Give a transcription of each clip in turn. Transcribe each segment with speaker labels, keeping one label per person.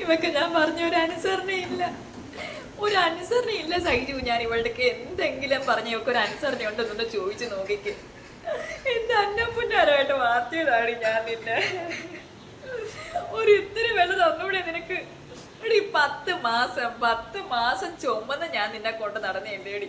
Speaker 1: ഇവക്ക് ഞാൻ പറഞ്ഞ ഒരു അനുസരണയില്ല, ഒരു അനുസരണയില്ല സൈജു. ഞാൻ ഇവളുടെ എന്തെങ്കിലും പറഞ്ഞ ഇവക്ക് ഒരു അനുസരണ ഉണ്ടെന്നൊന്ന് ചോദിച്ചു നോക്കിക്ക്. എന്റെ അന്നപ്പുന്നാരായിട്ട് വാർത്തയതാണ് ഞാൻ നിന്നെ. ഒരു ഇത്തിരി വില തന്നൂടെ നിനക്ക്? എടി 10 മാസം ചുമന്ന് ഞാൻ നിന്നെ കൊണ്ട് നടന്നേണ്ടേടി.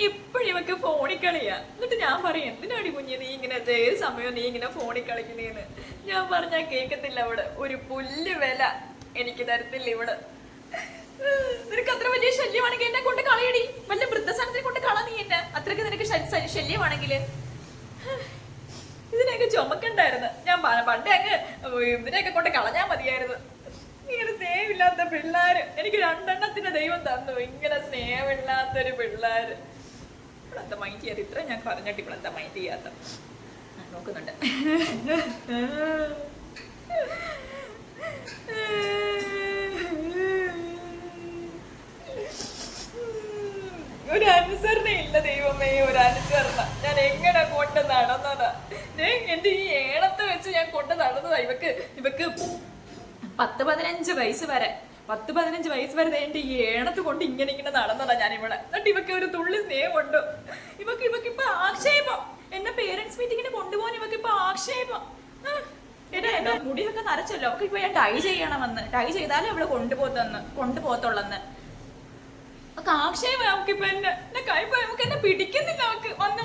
Speaker 1: എപ്പോഴും ഇവക്ക് ഫോണിൽ കളിയാ. എന്നിട്ട് ഞാൻ പറയും, എന്തിനാടി കുഞ്ഞ് നീ ഇങ്ങനെ ഏത് സമയവും നീ ഇങ്ങനെ ഫോണിൽ കളിക്കുന്നേന്ന്. ഞാൻ പറഞ്ഞാൽ കേൾക്കത്തില്ല. അവിടെ ഒരു പുല്ല് വില എനിക്ക് തരത്തില്ല ഇവിടെ. നിനക്ക് അത്ര വലിയ ശല്യമാണെങ്കിൽ എന്നെ കൊണ്ട് കളയടി, വല്ല വൃദ്ധസാനത്തിനെ കൊണ്ട് കള. നീ എന്നെ അത്രയ്ക്ക് നിനക്ക് ശല്യമാണെങ്കില് ഇതിനെയൊക്കെ ചുമക്കണ്ടായിരുന്നു. ഞാൻ പണ്ടേ അങ്ങ് ഇതിനെയൊക്കെ കൊണ്ട് കളഞ്ഞാ മതിയായിരുന്നു. ഇങ്ങനെ സ്നേഹമില്ലാത്ത പിള്ളേര് എനിക്ക് 2 എണ്ണത്തിന് ദൈവം തന്നു. ഇങ്ങനെ സ്നേഹമില്ലാത്തൊരു പിള്ളേര്. ഇവളെന്താ മൈൻഡ് ചെയ്യാത്ത? ഇത്ര ഞാൻ പറഞ്ഞിട്ട് ഇവളെന്താ മൈൻഡ് ചെയ്യാത്ത? നോക്കുന്നുണ്ട്. ഒരു അനുസരണ ഇല്ല ദൈവമേ, ഒരു അനുസരണ. ഞാൻ എങ്ങനെ കൊണ്ട് നടന്നതാ? എന്റെ ഈ ഏണത്ത് വെച്ച് ഞാൻ കൊണ്ട് നടന്നതാ. ഇവക്ക് 10-15 വയസ്സ് വരെ 10-15 വയസ്സ് വരെ എന്റെ ഈ ഏണത്ത് കൊണ്ട് ഇങ്ങനെ നടന്നതാ ഞാൻ ഇവിടെ. എന്നിട്ട് ഇവക്ക് ഒരു തുള്ളി സ്നേഹമുണ്ട്. ഇവക്കിപ്പൊ ആക്ഷേപം. എന്നെ പേരൻസ് മീറ്റിങ്ങിന് കൊണ്ടുപോകാൻ ഇവക്കിപ്പൊ ആക്ഷേപം. എന്റെ മുടിയൊക്കെ നരച്ചല്ലോ. അവക്ക് ഇപ്പൊ ഞാൻ ഡൈ ചെയ്യണമെന്ന്. ഡൈ ചെയ്താലേ അവള് കൊണ്ടുപോകത്തുള്ളന്ന് അവക്ക് ആക്ഷേപം. അവക്കിപ്പൊ എന്നെ കൈപ്പോ നമുക്ക് എന്നെ പിടിക്കുന്നില്ല. അവക്ക് വന്ന്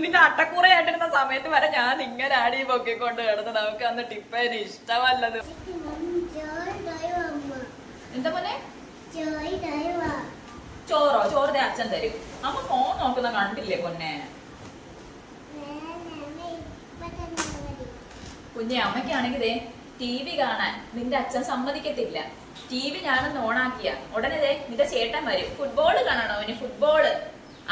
Speaker 1: നിന്റെ അട്ടക്കൂറയായിട്ടിരുന്ന സമയത്ത് വരെ ഞാൻ ഇങ്ങനെ ആടി പൊക്കിക്കൊണ്ട് കിടന്നത്. നമുക്ക് അന്ന് ടിപ്പേന് ഇഷ്ടമല്ലത്. എന്താ പോലെ ചോറ് അച്ഛൻ തരും. അമ്മ ഫോൺ നോക്കുന്ന കണ്ടില്ലേ പൊന്നെ? കുഞ്ഞെ അമ്മയ്ക്കാണെങ്കിൽ TV കാണാൻ നിന്റെ അച്ഛൻ സമ്മതിക്കത്തില്ല. TV ഞാനൊന്ന് ഓണാക്കിയ ഉടനെ നിന്റെ ചേട്ടൻ വരും. ഫുട്ബോൾ കാണണം അവന്, ഫുട്ബോള്.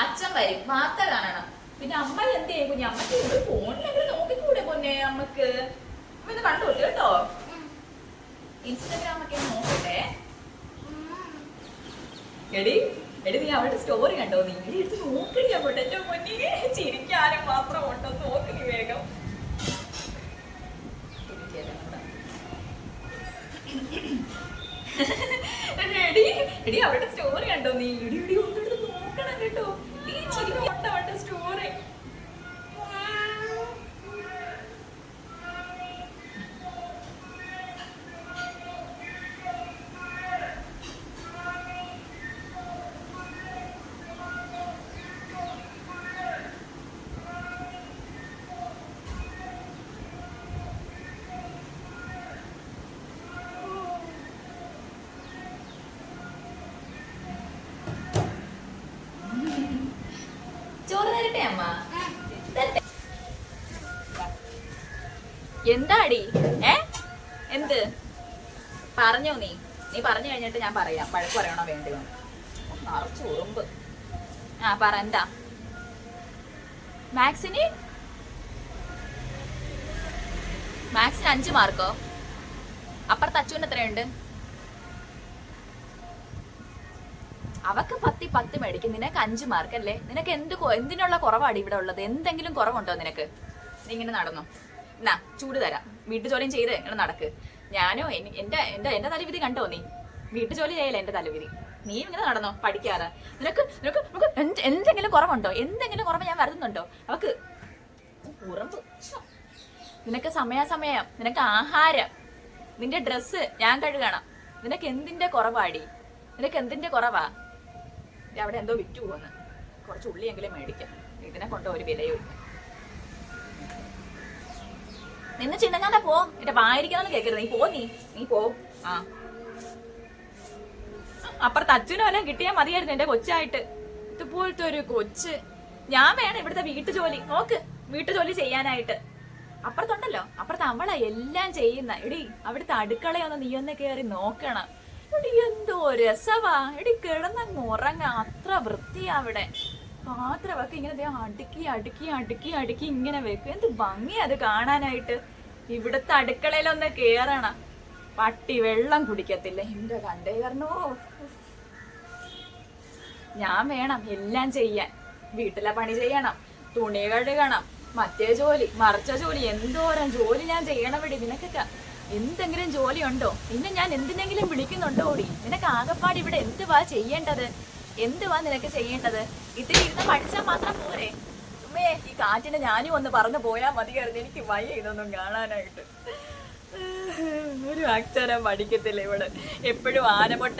Speaker 1: അച്ഛൻ വരും, വാർത്ത കാണണം. പിന്നെ അമ്മ എന്ത് ചെയ്യും കുഞ്ഞെ? അമ്മക്ക് ഫോണിലെങ്കിലും നോക്കിക്കൂടെ പൊന്നെ അമ്മക്ക്? അമ്മ ഇത് കണ്ടോട്ടെ കേട്ടോ. ഇൻസ്റ്റാഗ്രാം ഒക്കെ നോക്കട്ടെ. എടി നീ അവളുടെ സ്റ്റോറി കണ്ടോ? നീ എടുത്ത് നോക്കടി അങ്ങോട്ട്. എന്റെ പൊന്നെ ചിരിക്കാനും മാത്രം ഉണ്ടോ? നോക്കണി വേഗം. എടി അവളുടെ സ്റ്റോറി കണ്ടോ നീ? ഇടി ഒന്നെടുത്ത് നോക്കണം കേട്ടോ. ഈ ചിരിക്കുണ്ട് അവളുടെ സ്റ്റോറി. ചോറ് തരട്ടെ അമ്മ? എന്താടി? എന്ത് പറഞ്ഞോ? നീ പറഞ്ഞു കഴിഞ്ഞിട്ട് ഞാൻ പറയാം. പഴക്ക് പറയണോ വേണ്ടയോ? നിറച്ച് ഉറുമ്പ്. പറ എന്താ? മാത്സിന് 5 മാർക്കോ? അപ്പുറത്ത് അച്ചുവിന് എത്രയുണ്ട്? അവക്ക് 10 മേടിക്കും. നിനക്ക് 5 മാർക്ക് അല്ലേ? നിനക്ക് എന്തിനുള്ള കുറവാണ് ഇവിടെ ഉള്ളത്? എന്തെങ്കിലും കുറവുണ്ടോ നിനക്ക്? നീ ഇങ്ങനെ നടന്നോ. എന്നാ ചൂട് തരാം. വീട്ടുജോലിയും ചെയ്ത് ഇങ്ങനെ നടക്ക്. ഞാനോ എന്റെ തലവിധി കണ്ടോ? നീ വീട്ടുജോലി ചെയ്യല്ലേ എന്റെ തലവിധി. നീ ഇങ്ങനെ നടന്നോ പഠിക്കാതെ. നിനക്ക് എന്തെങ്കിലും കുറവുണ്ടോ? എന്തെങ്കിലും കുറവ് ഞാൻ വരുന്നുണ്ടോ? അവക്ക് ഉറമ്പ്. നിനക്ക് സമയാസമയം, നിനക്ക് ആഹാരം, നിന്റെ ഡ്രസ്സ് ഞാൻ കഴുകണം. നിനക്ക് എന്തിന്റെ കുറവാടി? നിനക്ക് എന്തിന്റെ കുറവാ? അവിടെ എന്തോ വിറ്റു പോന്ന്. കുറച്ച് ഉള്ളിയെങ്കിലും മേടിക്കാം. ഇതിനെ കൊണ്ട് ഒരു വിലയും ഇല്ല. നിന്ന് ചിന്നങ്ങാതെ പോ. എന്റെ വായിരിക്കാന്ന് കേൾക്കരുത്. നീ പോ. അപ്പുറത്ത് അച്ഛനും എല്ലാം കിട്ടിയാൽ മതിയായിരുന്നു എന്റെ കൊച്ചായിട്ട്. ഇതുപോലത്തെ ഒരു കൊച്ച്. ഞാൻ വേണം ഇവിടുത്തെ വീട്ടുജോലി. നോക്ക്, വീട്ടുജോലി ചെയ്യാനായിട്ട്. അപ്പുറത്തുണ്ടല്ലോ, അപ്പുറത്ത് അവളാ എല്ലാം ചെയ്യുന്ന. എടി അവിടുത്തെ അടുക്കളയൊന്ന് നീ ഒന്ന് കയറി നോക്കണം. എടി എന്തോ രസവാ. എടി കിടന്നങ്ങ് ഉറങ്ങ. അത്ര വൃത്തിയാ അവിടെ. പാത്രമൊക്കെ ഇങ്ങനെ അടുക്കി ഇങ്ങനെ വെക്കും. എന്ത് ഭംഗി അത് കാണാനായിട്ട്. ഇവിടുത്തെ അടുക്കളയിലൊന്ന് കേറണം. പട്ടി വെള്ളം കുടിക്കത്തില്ല. എന്റെ കണ്ടേ കാരണോ. ഞാൻ വേണം എല്ലാം ചെയ്യാൻ. വീട്ടിലെ പണി ചെയ്യണം, തുണി കഴുകണം, മറ്റേ ജോലി മറിച്ച ജോലി, എന്തോരം ജോലി ഞാൻ ചെയ്യണമെടി. നിനക്കൊക്കെ എന്തെങ്കിലും ജോലി ഉണ്ടോ? പിന്നെ ഞാൻ എന്തിനെങ്കിലും വിളിക്കുന്നുണ്ടോ ഓടി? നിനക്ക് ആകെപ്പാട് ഇവിടെ എന്തുവാ ചെയ്യേണ്ടത്? എന്തുവാ നിനക്ക് ചെയ്യേണ്ടത്? ഇതിൽ ഇരുന്ന് പഠിച്ചാൽ മാത്രം പോരെ? ഉമ്മേ, ഈ കാറ്റിനെ ഞാനും ഒന്ന് പറഞ്ഞു പോയാൽ മതിയായിരുന്നു. എനിക്ക് വയ്യ ഇതൊന്നും കാണാനായിട്ട്. ഒരു അക്ഷരം പഠിക്കത്തില്ല ഇവിടെ. എപ്പോഴും ആനമൊട്ട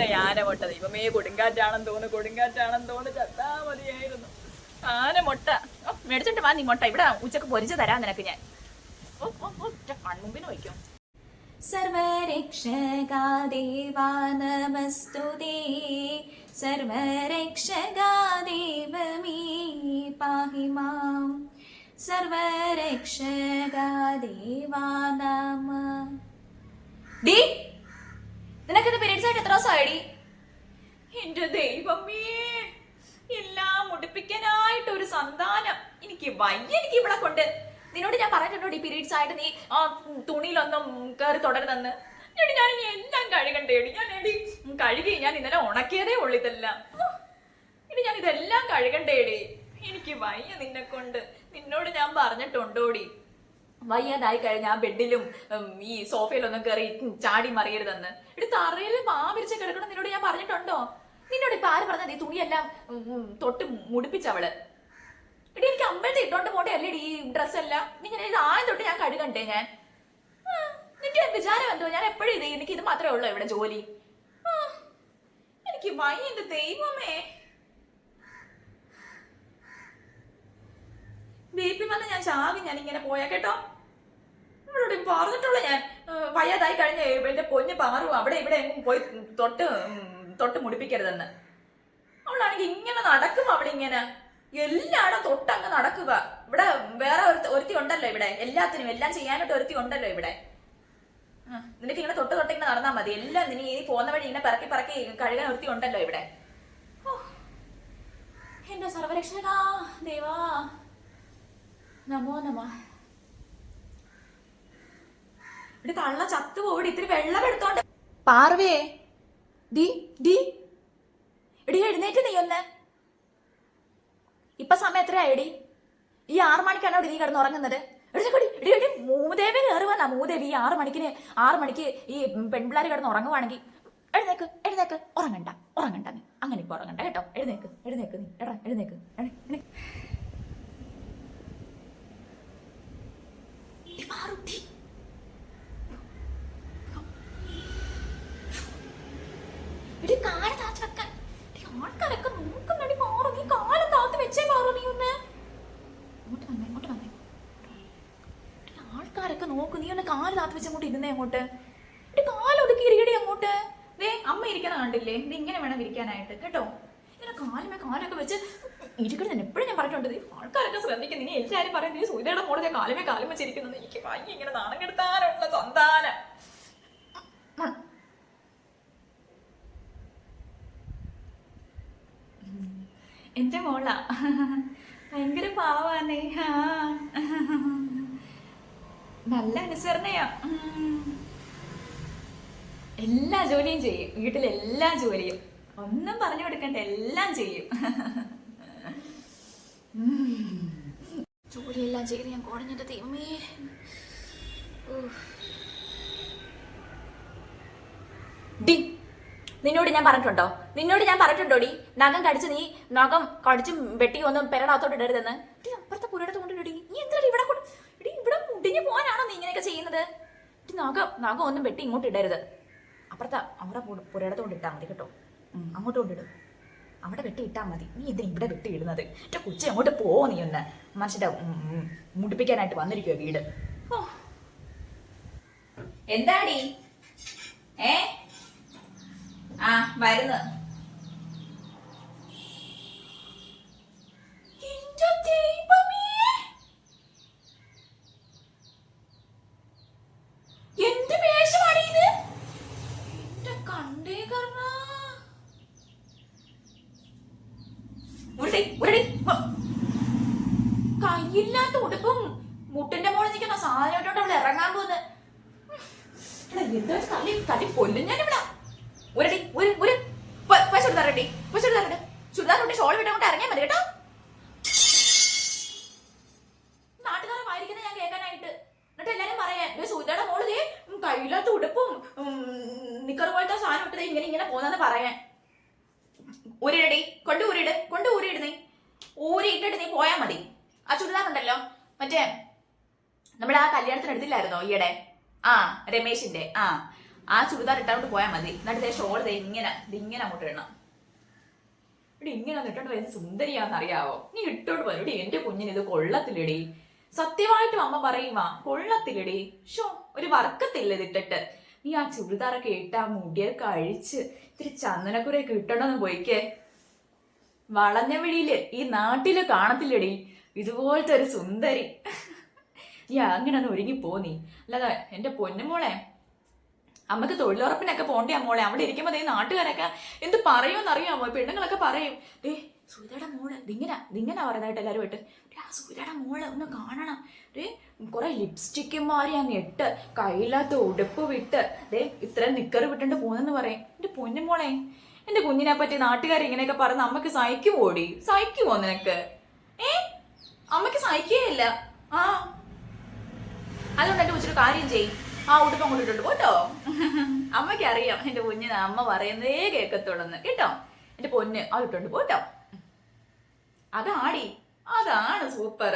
Speaker 1: ദൈവമേ, കൊടുങ്കാറ്റാണെന്ന് തോന്നുന്നു ചത്താ മതിയായിരുന്നു. ആനമൊട്ട മേടിച്ചിട്ട് വാ നീ മുട്ട. ഇവിടെ ഉച്ചക്ക് പൊരിച്ചു തരാം നിനക്ക് ഞാൻ. കൺമുമ്പിന് വയ്ക്കും. സർവരക്ഷകാ ദേവാ നമസ്തുതേ, സർവരക്ഷകാ ദേവമേ പാഹി മാം, സർവരക്ഷകാ ദേവാ നമ. ഡി, നിനക്കിത് പീരീഡ്സ് ആയിട്ട് എത്ര ദിവസമായിടി? എന്റെ ദൈവമേ, എല്ലാം മുടിപ്പിക്കാനായിട്ട് ഒരു സന്താനം. എനിക്ക് വയ്യ, എനിക്ക് ഇവിടെ കൊണ്ട്. നിന്നോട് ഞാൻ പറഞ്ഞിട്ടുണ്ടോ ഈ പീരീഡ്സ് ആയിട്ട് നീ ആ തുണിയിലൊന്നും കയറി തുടരുന്നെന്ന്? എടി ഞാൻ ഇനി എല്ലാം കഴുകണ്ടേടി. ഞാൻ എടി കഴുകി, ഞാൻ ഇന്നലെ ഉണക്കിയതേ ഉള്ളു ഇതെല്ലാം. ഇനി ഞാൻ ഇതെല്ലാം കഴുകണ്ടേടി. എനിക്ക് വയ്യ നിന്നെ കൊണ്ട്. നിന്നോട് ഞാൻ പറഞ്ഞിട്ടുണ്ടോടി വയ്യാതായി കഴിഞ്ഞ ആ ബെഡിലും ഈ സോഫയിലൊന്നും കയറി ചാടി മറിയരുതെന്ന്? എടി തറയിൽ പാവിരിച്ച് കിടക്കണം നിന്നോട് ഞാൻ പറഞ്ഞിട്ടുണ്ടോ? നിന്നോട് ഇപ്പൊ ആര് പറഞ്ഞത് ഈ തുണിയെല്ലാം തൊട്ട് മുടിപ്പിച്ചവള്? എടി എനിക്ക് അമ്പലത്തിൽ ഇട്ടോണ്ട് പോട്ടെ അല്ലേടി ഈ ഡ്രസ്സെല്ലാം. ഇങ്ങനെ ഇത് ആദ്യം തൊട്ട് ഞാൻ കഴുകണ്ടേ? ഞാൻ നിന്റെ വിചാരം എന്തോ ഞാൻ എപ്പോഴും എനിക്ക് ഇത് മാത്രമേ ഉള്ളൂ ഇവിടെ ജോലി? എനിക്ക് വയ്യ എന്റെ ദൈവമേ. ബേബി വന്ന് ഞാൻ ചാകി ഞാൻ ഇങ്ങനെ പോയാ കേട്ടോ. നമ്മളോട് പറഞ്ഞിട്ടുള്ള ഞാൻ വയ്യാതായി കഴിഞ്ഞ എന്റെ പൊഞ്ഞ് പാറും അവിടെ ഇവിടെ എങ്ങും പോയി തൊട്ട് മുടിപ്പിക്കരുതെന്ന്. അവളാണെങ്കിൽ ഇങ്ങനെ നടക്കും. അവളിങ്ങനെ എല്ലായിടും തൊട്ടങ്ങ് നടക്കുക. ഇവിടെ വേറെ ഒരുത്തി ഉണ്ടല്ലോ ഇവിടെ, എല്ലാത്തിനും എല്ലാം ചെയ്യാനായിട്ട് ഒരുത്തി ഉണ്ടല്ലോ ഇവിടെ. നിനക്ക് ഇങ്ങനെ തൊട്ട് ഇങ്ങനെ നടന്നാൽ മതി. എല്ലാം നീ പോകുന്ന വഴി ഇങ്ങനെ പറക്കി കഴുകാൻ ഒരുത്തി ഉണ്ടല്ലോ ഇവിടെ. എന്റെ സർവരക്ഷകാ ദേവാ നമോ നമ. ഇവിടെ കള്ള ചത്തുപോടി. ഇത്തിരി വെള്ളം എടുത്തോണ്ട് പാർവേ. എടി എഴുന്നേറ്റ് നീ ഒന്ന്. ഇപ്പൊ സമയം എത്രയായിടി? ഈ 6 മണിക്കാണോ നീ കിടന്ന് ഉറങ്ങുന്നത്? എടി മൂദേവി കയറി വന്നാ. മൂദേവി ഈ 6 മണിക്ക് ഈ പെൺപിള്ളേർ കിടന്ന് ഉറങ്ങുവാണെങ്കിൽ എഴുന്നേക്ക്. ഉറങ്ങണ്ട നീ. അങ്ങനെ ഇപ്പൊ ഉറങ്ങണ്ട കേട്ടോ. എഴുന്നേക്ക് നീ. എഴുന്നേക്ക്. എടി കാല് താത്ത് വെക്കാൻ. ആൾക്കാരൊക്കെ നോക്കുന്നടി. മാറും നീ. കാലം താത്ത് വെച്ചേ മാറും നീ ഒന്ന്. ഇങ്ങോട്ട് വന്നേ. ആൾക്കാരൊക്കെ നോക്കും. നീ ഒന്ന് കാല് താത്ത് വെച്ച് അങ്ങോട്ട് ഇരുന്നേ. അങ്ങോട്ട് എടി കാലൊതുക്കി ഇരിക്കടി അങ്ങോട്ട്. ദേ അമ്മ ഇരിക്കുന്ന കണ്ടില്ലേ? ഇത് ഇങ്ങനെ വേണം ഇരിക്കാനായിട്ട് കേട്ടോ. ഇങ്ങനെ കാലൊക്കെ വെച്ച് ഇരിക്കണം. എപ്പോഴും ഞാൻ പറഞ്ഞിട്ടുണ്ട് ആൾക്കാരൊക്കെ ശ്രദ്ധിക്കുന്നു. ഇനി എല്ലാവരും പറയുന്നത് നീ സൂര്യയുടെ മോളെ ഞാൻ കാലും വെച്ചിരിക്കുന്നത്. എനിക്ക് ഭയങ്കര ഇങ്ങനെ നാണം കെടുത്താനുള്ള സന്താനം. എന്റെ മോളാ, ഭയങ്കര പാവാന്നേ. നല്ല അനുസരണയാ. എല്ലാ ജോലിയും ചെയ്യും. വീട്ടിലെ എല്ലാ ജോലിയും ഒന്നും പറഞ്ഞു കൊടുക്കണ്ട, എല്ലാം ചെയ്യും. ജോലിയെല്ലാം ചെയ്ത് ഞാൻ കുഴഞ്ഞിട്ട് തീമേ. ഡി, നിന്നോട് ഞാൻ പറഞ്ഞിട്ടുണ്ടോടി നഖം കടിച്ച് നീ നഖം കടിച്ച് വെട്ടി ഒന്നും പെരടാത്തോട്ട് ഇടരുതെന്ന്? അപ്പുറത്തെ പുരടത്ത് കൊണ്ടിടടി. നീ എന്താ ഇവിടെ ഇവിടെ മുടിഞ്ഞു പോകാനാണോ നീ ഇങ്ങനെയൊക്കെ ചെയ്യുന്നത്? നഖം ഒന്നും വെട്ടി ഇങ്ങോട്ട് ഇടരുത്. അവിടെ പുരടത്ത് കൊണ്ട് ഇട്ടാൽ മതി കേട്ടോ. അങ്ങോട്ട് കൊണ്ടിടും. അവിടെ വെട്ടി ഇട്ടാൽ മതി. നീ ഇതിന് ഇവിടെ വെട്ടി ഇടുന്നത്? എന്റെ കൊച്ചി അങ്ങോട്ട് പോ. നീ ഒന്ന് മനുഷ്യന്റെ മുടിപ്പിക്കാനായിട്ട് വന്നിരിക്കുവോ വീട്? എന്താടി? വരുന്നു. എന്ത് വേഷമാണ് ഇത്? എന്റെ കണ്ടേ കർണ. കയ്യില്ലാത്ത ഉടുപ്പും മുട്ടിന്റെ മോളിൽ നിൽക്കുന്ന സാധനമായിട്ടോണ്ട് അവിടെ ഇറങ്ങാൻ പോകുന്നത്. തല്ലി കൊല്ലും ഞാൻ ഇവിടെ. ചുരിദാർ ഷോൾ വിട്ട് അങ്ങോട്ട് ഇറങ്ങിയാൽ മതി കേട്ടോ. മൊത്തം സാധനം ഇട്ടത് ഇങ്ങനെ ഇങ്ങനെ പോന്നെന്ന് പറയാൻ. ഊരിടടി, കൊണ്ട് ഊരിയിട് നീ. ഊരിയിട്ടിട്ട് നീ പോയാ മതി. ആ ചുരിദാറുണ്ടല്ലോ, മറ്റേ നമ്മുടെ ആ കല്യാണത്തിന് എടുത്തില്ലായിരുന്നോ ഈയിടെ, രമേശിന്റെ, ആ ചുരിദാർ ഇട്ടോണ്ട് പോയാൽ മതി. എന്നിട്ട് ഷോൾ ഇങ്ങനെ അങ്ങോട്ട് ഇടണം. ഇവിടെ ഇങ്ങനെ ഇട്ടോണ്ട് വരുന്ന സുന്ദരിയാന്ന് അറിയാവോ? നീ ഇട്ടോണ്ട് പോയി. എന്റെ കുഞ്ഞിന് ഇത് കൊള്ളത്തില്ലടി, സത്യമായിട്ടും അമ്മ പറയുവാ, കൊള്ളത്തില്ലടി. ഷോ ഒരു വർക്കത്തില്ല ഇതിട്ടിട്ട്. നീ ആ ചുരിദാറൊക്കെ ഇട്ട് ആ മുടിയൊക്കെ അഴിച്ച് ഇത്തിരി ചന്ദനക്കുരയൊക്കെ ഇട്ടോണ്ടെന്ന് പോയിക്കേ. വളഞ്ഞ വിഴിയില് ഈ നാട്ടില് കാണത്തില്ലടി ഇതുപോലത്തെ ഒരു സുന്ദരി. നീ അങ്ങനെ ഒന്ന് ഒരുങ്ങി പോന്നീ. അല്ലാതെ എന്റെ പൊന്നുമോളെ, അമ്മക്ക് തൊഴിലുറപ്പിനൊക്കെ പോണ്ടേ മോളെ. അവിടെ ഇരിക്കുമ്പോ നാട്ടുകാരൊക്കെ എന്ത് പറയുമെന്നറിയാമോ? പെണ്ണുങ്ങളൊക്കെ പറയും, സുധയുടെ മോള് ദിങ്ങനെ പറയുന്നതായിട്ട് എല്ലാവരും ഇട്ട്, ആ സുധയുടെ മോള് ഒന്ന് കാണണം, കുറെ ലിപ്സ്റ്റിക്കും മാറി അങ്ങ് ഇട്ട് കയ്യില്ലാത്ത ഉടുപ്പ് വിട്ട് ഇത്രയും നിക്കറ് വിട്ടിട്ട് പോന്നെന്ന് പറയും. എന്റെ പൊന്നുമോളെ, എന്റെ കുഞ്ഞിനെ പറ്റി നാട്ടുകാർ ഇങ്ങനെയൊക്കെ പറയുന്ന അമ്മക്ക് സഹിക്കുമോടി? സഹിക്കുമോ നിനക്ക്? അമ്മക്ക് സഹിക്കുകയില്ല. അതുകൊണ്ട് എന്റെ കൊച്ചൊരു കാര്യം ചെയ്യും, ആ ഉടുപ്പ് അങ്ങോട്ട് ഇട്ടിട്ട് പോട്ടോ. അമ്മയ്ക്ക് അറിയാം എന്റെ കുഞ്ഞിന് അമ്മ പറയുന്നതേ കേൾക്കത്തുള്ളന്ന് കേട്ടോ. എന്റെ പൊന്ന് ആ ഇട്ടോണ്ട് പോട്ടോ. അതാണ് സൂപ്പർ.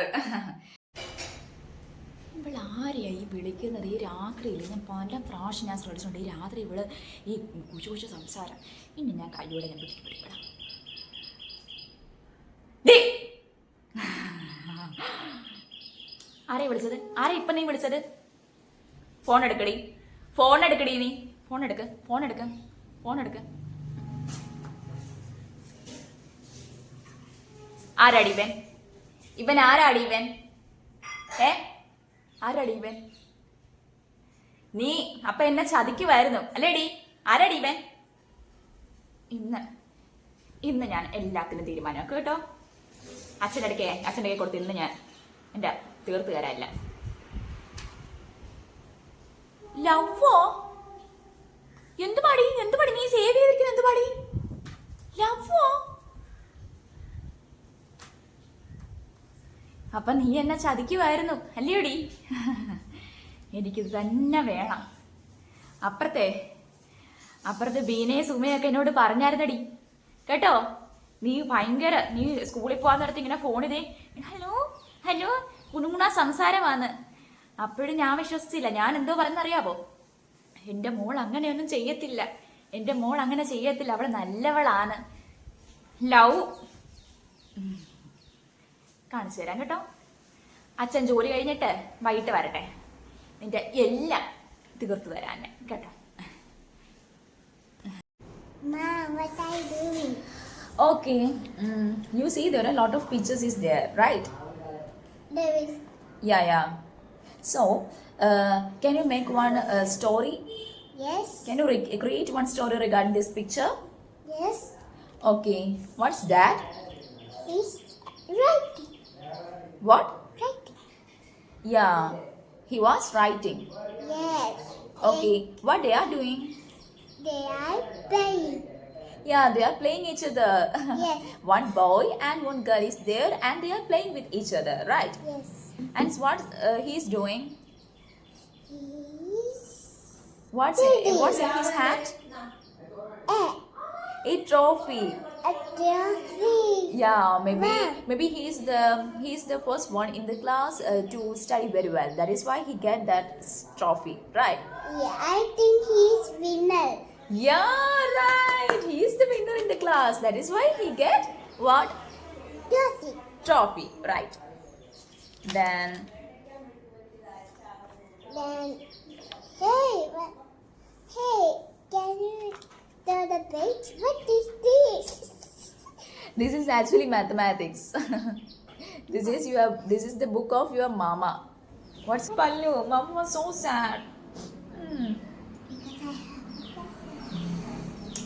Speaker 1: ഇവള് ആരെയായി വിളിക്കുന്നത് ഈ രാത്രിയിൽ? ഞാൻ പല പ്രാവശ്യം ഞാൻ ശ്രദ്ധിച്ചിട്ടുണ്ട്, ഈ രാത്രി ഇവള് ഈ കുശുകുശു സംസാരം. ഇനി ഞാൻ കയ്യോടെ ഞാൻ പിടിക്കപ്പെടാം. ആരെയാ വിളിച്ചത്? ഇപ്പൊ നീ വിളിച്ചത്? ഫോൺ എടുക്കടി നീ. ഫോൺ എടുക്ക്. ആരാടി ഇവൻ ആരാടി ഇവൻ? ആരാടി ഇവൻ? നീ അപ്പൊ എന്നെ ചതിക്കുമായിരുന്നു അല്ലേടി? ആരാടി ഇവൻ? ഇന്ന് ഞാൻ എല്ലാത്തിനും തീരുമാനമാക്കും കേട്ടോ. അച്ഛൻ്റെ കൈ കൊടുത്ത് ഇന്ന് ഞാൻ എൻ്റെ തീർത്ത് തരാനില്ല. ലവ്വോ? എന്ത് പാടി നീ സേവ് ചെയ്തിരിക്കുന്നത്? എന്ത് പാടി? ലവ്വോ? അപ്പൊ നീ എന്നെ ചതിക്കുമായിരുന്നു അല്ലയോടി? എനിക്കിത് തന്നെ വേണം. അപ്പുറത്തെ ബീനയെ സുമയൊക്കെ എന്നോട് പറഞ്ഞായിരുന്നടി കേട്ടോ. നീ സ്കൂളിൽ പോകാൻ നേരത്ത് ഇങ്ങനെ ഫോണിതേ ഹലോ കുണുങ്ങുണ സംസാരമാന്ന്. അപ്പോഴും ഞാൻ വിശ്വസിച്ചില്ല. ഞാൻ എന്തോ പറയുന്നറിയാവോ? എൻ്റെ മോൾ അങ്ങനെയൊന്നും ചെയ്യത്തില്ല, അവൾ നല്ലവളാണ്. ലവ് കാണിച്ചു തരാം കേട്ടോ. അച്ഛൻ ജോലി കഴിഞ്ഞിട്ട് വൈകിട്ട് വരട്ടെ, നിന്റെ എല്ലാം തീർത്തു തരാൻ കേട്ടോ. Okay, you see there are a lot of pictures is there, right?
Speaker 2: There is.
Speaker 1: Yeah. So, can you make one story?
Speaker 2: Yes.
Speaker 1: Can you create one story regarding this picture?
Speaker 2: Yes.
Speaker 1: Okay, what's that?
Speaker 2: It's writing.
Speaker 1: What?
Speaker 2: Writing.
Speaker 1: Yeah, he was writing.
Speaker 2: Yes.
Speaker 1: Okay, what they are doing?
Speaker 2: They are playing.
Speaker 1: Yeah, they are playing each other.
Speaker 2: Yes.
Speaker 1: One boy and one girl is there and they are playing with each other, right?
Speaker 2: Yes.
Speaker 1: And what he is doing?
Speaker 2: He's
Speaker 1: What's in his hand? A trophy.
Speaker 2: a trophy.
Speaker 1: Yeah, maybe
Speaker 2: Wow.
Speaker 1: he is the first one in the class to study very well. That is why he get that trophy, right?
Speaker 2: Yeah, I think he's winner.
Speaker 1: Yeah, right. He is the winner in the class. That is why he get what?
Speaker 2: Trophy.
Speaker 1: Trophy, right? Then
Speaker 2: Hey, can you tell the page? What is this?
Speaker 1: this is actually mathematics. This is the book of your mama. What's Pallu? Mama was so sad.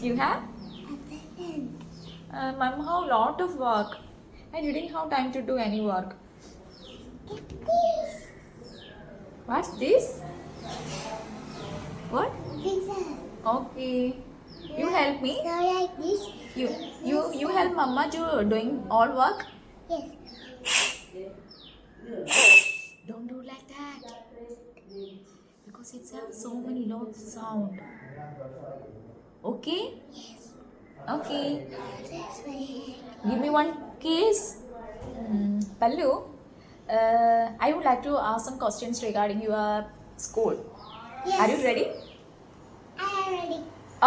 Speaker 1: You have? Mom have a lot of work. I didn't have time to do any work.
Speaker 2: This.
Speaker 1: What's this? What?
Speaker 2: Pizza.
Speaker 1: Okay. You help me.
Speaker 2: So like this.
Speaker 1: You help Mama to doing all work.
Speaker 2: Yes.
Speaker 1: Don't do like that. Because it's have so many loud sound. Okay?
Speaker 2: Yes.
Speaker 1: Okay.
Speaker 2: That's my hair.
Speaker 1: Give me one kiss. Pallu, I would like to ask some questions regarding your school.
Speaker 2: Yes.
Speaker 1: Are you ready?
Speaker 2: I am ready.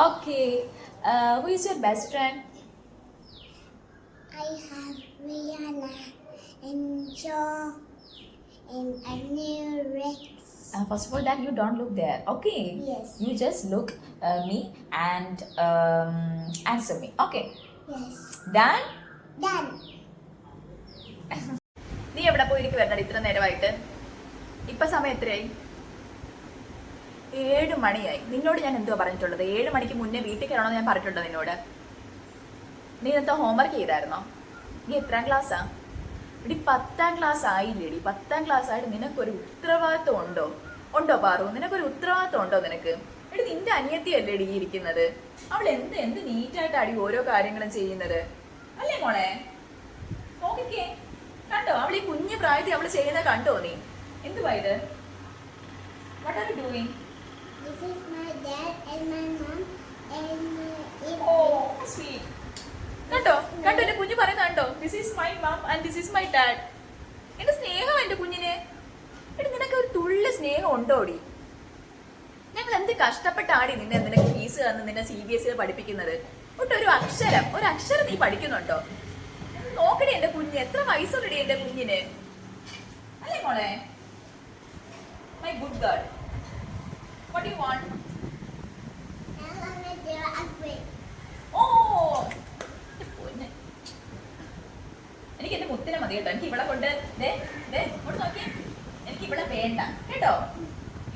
Speaker 1: Okay. Who is your best friend?
Speaker 2: I have Rihanna and Joe and Anu Rex.
Speaker 1: First of all, that you don't look there. Okay.
Speaker 2: Yes.
Speaker 1: You just look me and answer me. Okay.
Speaker 2: Yes.
Speaker 1: Done?
Speaker 2: Done.
Speaker 1: നീ എവിടെ പോയിരിക്കും വരണത് ഇത്ര നേരമായിട്ട്? ഇപ്പൊ സമയം എത്രയായി? 7 മണിയായി. നിന്നോട് ഞാൻ എന്തുവാ പറഞ്ഞിട്ടുള്ളത്? 7 മണിക്ക് മുന്നേ വീട്ടിൽ കയറണമെന്ന് ഞാൻ പറഞ്ഞിട്ടുണ്ടോ നിന്നോട്? നീ ഇന്നത്തെ ഹോംവർക്ക് ചെയ്തായിരുന്നോ? നീ എത്രാം ക്ലാസ്സാ? എടി 10ാം ക്ലാസ് ആയില്ലേടി. 10ാം ക്ലാസ് ആയിട്ട് നിനക്കൊരു ഉത്തരവാദിത്വം ഉണ്ടോ? ഉണ്ടോ പാറു? നിനക്കൊരു ഉത്തരവാദിത്വം ഉണ്ടോ നിനക്ക്? എടി നിന്റെ അനിയത്തിയല്ലേ ഡി ഇരിക്കുന്നത്? അവൾ എന്ത് നീറ്റായിട്ടാടി ഓരോ കാര്യങ്ങളും ചെയ്യുന്നത് അല്ലേ മോളെ? നോക്കിക്കേ, കണ്ടോ അവൾ ഈ കുഞ്ഞു പ്രായത്തിൽ അവൾ ചെയ്യുന്ന കണ്ടോ നീ? എന്തുവാ ഇത്? What are you doing?
Speaker 2: This is my dad and my mom and
Speaker 1: sweet. കണ്ടോ എന്റെ കുഞ്ഞു പറയുന്ന കണ്ടോ? This is my mum and this is my dad. എന്റെ സ്നേഹം എന്റെ കുഞ്ഞിന്. എടി നിനക്ക് ഒരു തുള്ളി സ്നേഹം ഉണ്ടോടി? ഞങ്ങൾ എന്ത് കഷ്ടപ്പെട്ടാടി നിനക്ക് ഫീസ് തന്ന് നിന്നെ CBSE പഠിപ്പിക്കുന്നത്. ഒരു അക്ഷരം നീ പഠിക്കുന്നുണ്ടോ? നോക്കടി എന്റെ കുഞ്ഞ്, എത്ര വയസ്സുള്ളടി എന്റെ കുഞ്ഞിന് അല്ലേ മോളെ? My good girl. What you want?
Speaker 2: now I'm gonna do a break.
Speaker 1: ഓ എനിക്ക് എന്റെ മുത്തിനെ മതി കേട്ടോ. എനിക്ക് ഇവിടെ കൊണ്ട് ഇങ്ങോട്ട് നോക്കി. എനിക്ക് ഇവിടെ വേണ്ട കേട്ടോ.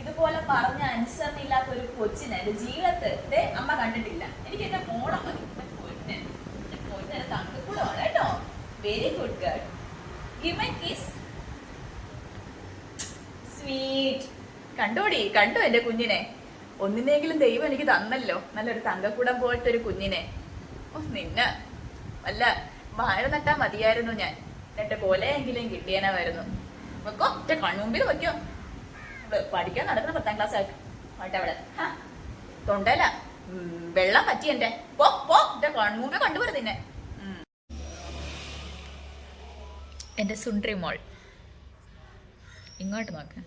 Speaker 1: ഇതുപോലെ പറഞ്ഞ അനുസരണയില്ലാത്ത ഒരു കൊച്ചിനെ എന്റെ ജീവിതത്ത് അമ്മ കണ്ടിട്ടില്ല. എനിക്ക് എന്റെ മോളെ മതി. പൊന്നെ തങ്കക്കൂടമാണ് കേട്ടോ. Very good girl. Give my kiss. Sweet. കണ്ടോ എന്റെ കുഞ്ഞിനെ? ഒന്നിനെങ്കിലും ദൈവം എനിക്ക് തന്നല്ലോ, നല്ലൊരു തങ്കക്കൂടം പോലത്തെ ഒരു കുഞ്ഞിനെ. നിന്നെ വല്ല വാഴ നട്ടാ മതിയായിരുന്നു ഞാൻ. എന്റെ പോലെ എങ്കിലും കിട്ടിയനായിരുന്നു. വെക്കോ, കണ്ണുമ്പിൽ വെക്കോ. പഠിക്കാൻ നടക്കുന്ന 10ാം ക്ലാസ് ആയിട്ട് അവിടെ തൊണ്ടല്ല വെള്ളം പറ്റി എന്റെ എന്റെ കൺമുമ്പിൽ കണ്ടുപോലും നിന്നെ. എന്റെ സുണ്ട്രി മോൾ ഇങ്ങോട്ട് നോക്ക്.